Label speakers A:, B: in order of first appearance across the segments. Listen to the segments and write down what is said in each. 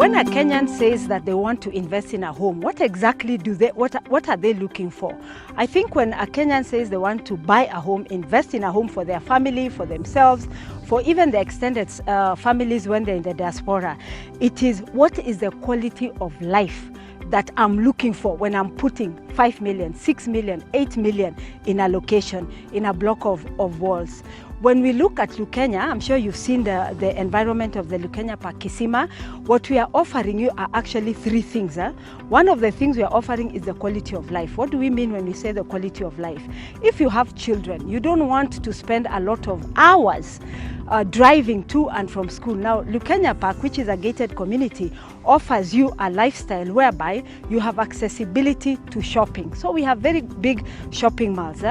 A: When a Kenyan says that they want to invest in a home, what exactly what are they looking for? I think when a Kenyan says they want to buy a home, invest in a home for their family, for themselves, for even the extended families when they're in the diaspora, it is what is the quality of life that I'm looking for when I'm putting 5 million, 6 million, 8 million in a location, in a block of walls. When we look at Lukenya, I'm sure you've seen the environment of the Lukenya Park, Kisima. What we are offering you are actually three things. One of the things we are offering is the quality of life. What do we mean when we say the quality of life? If you have children, you don't want to spend a lot of hours driving to and from school. Now, Lukenya Park, which is a gated community, offers you a lifestyle whereby you have accessibility to shopping. So we have very big shopping malls.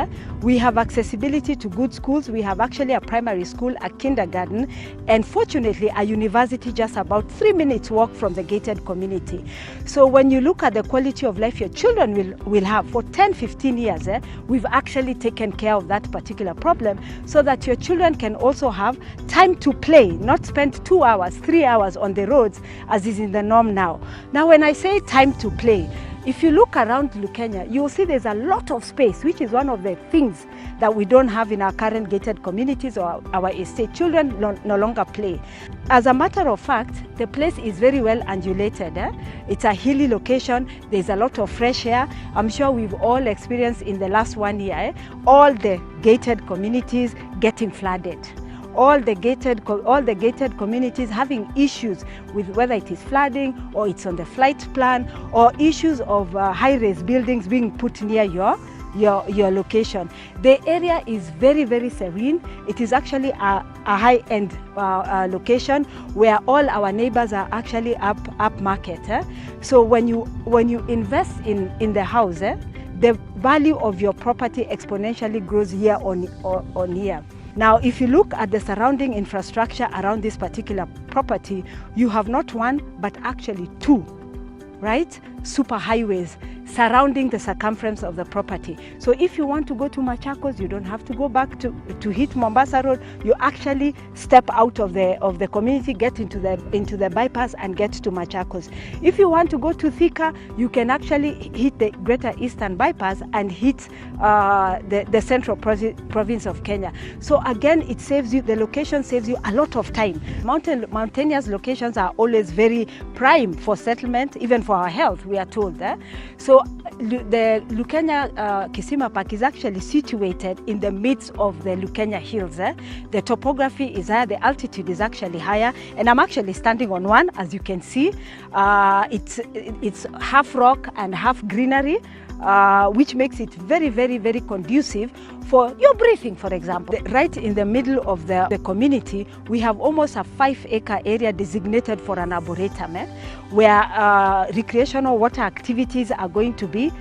A: We have accessibility to good schools. We have actually a primary school, a kindergarten, and fortunately a university just about 3 minutes walk from the gated community. So when you look at the quality of life your children will have for 10, 15 years, we've actually taken care of that particular problem so that your children can also have time to play, not spend 2 hours, 3 hours on the roads as is in the norm now. Now, when I say time to play, if you look around Lukenya, you will see there's a lot of space, which is one of the things that we don't have in our current gated communities or our estate. Children no longer play. As a matter of fact, the place is very well undulated. It's a hilly location. There's a lot of fresh air. I'm sure we've all experienced in the last 1 year, all the gated communities getting flooded. All the gated communities having issues with whether it is flooding or it's on the flight plan or issues of high-rise buildings being put near your location. The area is very, very serene. It is actually a high-end location where all our neighbors are actually up market. So when you invest in the house, the value of your property exponentially grows year on year. Now, if you look at the surrounding infrastructure around this particular property, you have not one, but actually two, right? Super highways surrounding the circumference of the property. So if you want to go to Machakos, you don't have to go back to hit Mombasa Road. You actually step out of the community, get into the bypass and get to Machakos. If you want to go to Thika, you can actually hit the Greater Eastern Bypass and hit the central province of Kenya. So again, it saves you, the location saves you a lot of time. Mountainous locations are always very prime for settlement, even for our health, we are told. So the Lukenya Kisima Park is actually situated in the midst of the Lukenya Hills. The topography is higher, the altitude is actually higher, and I'm actually standing on one, as you can see. It's half rock and half greenery, which makes it very, very, very conducive for your breathing, for example. Right in the middle of the community, we have almost a 5-acre area designated for an arboretum, where recreational water activities are going to be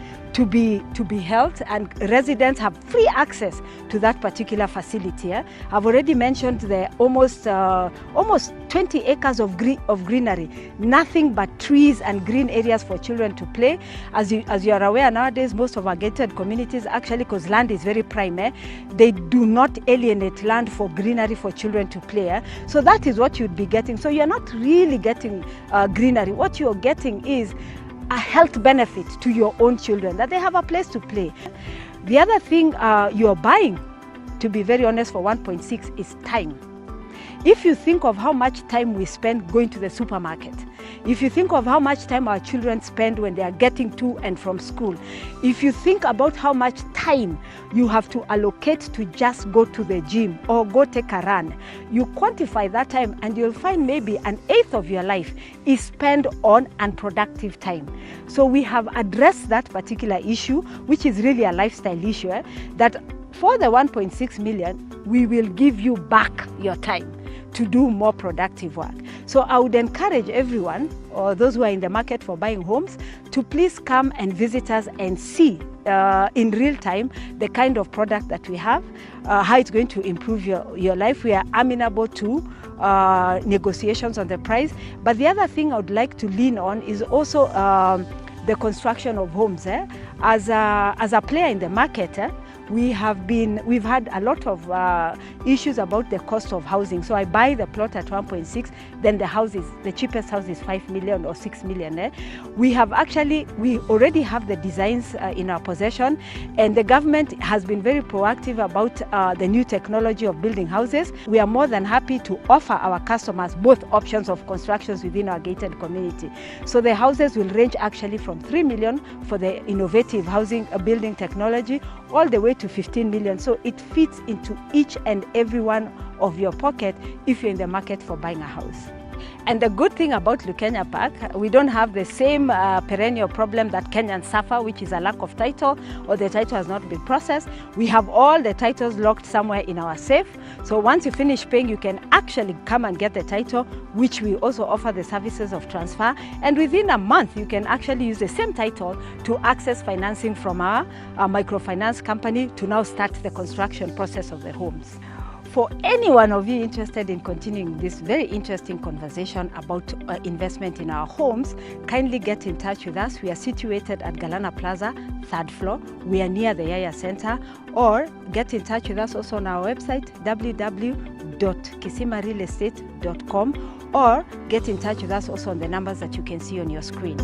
A: held, and residents have free access to that particular facility. I've already mentioned the almost 20 acres of greenery, nothing but trees and green areas for children to play. As you are aware, nowadays most of our gated communities, actually, because land is very prime, they do not alienate land for greenery for children to play. So that is what you'd be getting. So you're not really getting greenery. What you're getting is a health benefit to your own children, that they have a place to play. The other thing you're buying, to be very honest, for 1.6 is time. If you think of how much time we spend going to the supermarket, if you think of how much time our children spend when they are getting to and from school, if you think about how much time you have to allocate to just go to the gym or go take a run, you quantify that time and you'll find maybe 1/8 of your life is spent on unproductive time. So we have addressed that particular issue, which is really a lifestyle issue, that for the 1.6 million, we will give you back your time to do more productive work. So I would encourage everyone, or those who are in the market for buying homes, to please come and visit us and see in real time the kind of product that we have, how it's going to improve your life. We are amenable to negotiations on the price. But the other thing I would like to lean on is also the construction of homes. As a player in the market, we've had a lot of issues about the cost of housing. So I buy the plot at 1.6, then the cheapest house is 5 million or 6 million. We already have the designs in our possession, and the government has been very proactive about the new technology of building houses. We are more than happy to offer our customers both options of constructions within our gated community. So the houses will range actually from 3 million for the innovative housing building technology all the way to 15 million. So it fits into each and every one of your pocket if you're in the market for buying a house. And the good thing about Lukenya Park, we don't have the same perennial problem that Kenyans suffer, which is a lack of title, or the title has not been processed. We have all the titles locked somewhere in our safe. So once you finish paying, you can actually come and get the title, which we also offer the services of transfer. And within a month, you can actually use the same title to access financing from our microfinance company to now start the construction process of the homes. For any one of you interested in continuing this very interesting conversation about investment in our homes, kindly get in touch with us. We are situated at Galana Plaza, 3rd floor. We are near the Yaya Center. Or get in touch with us also on our website, www.kisimarealestate.com, or get in touch with us also on the numbers that you can see on your screen.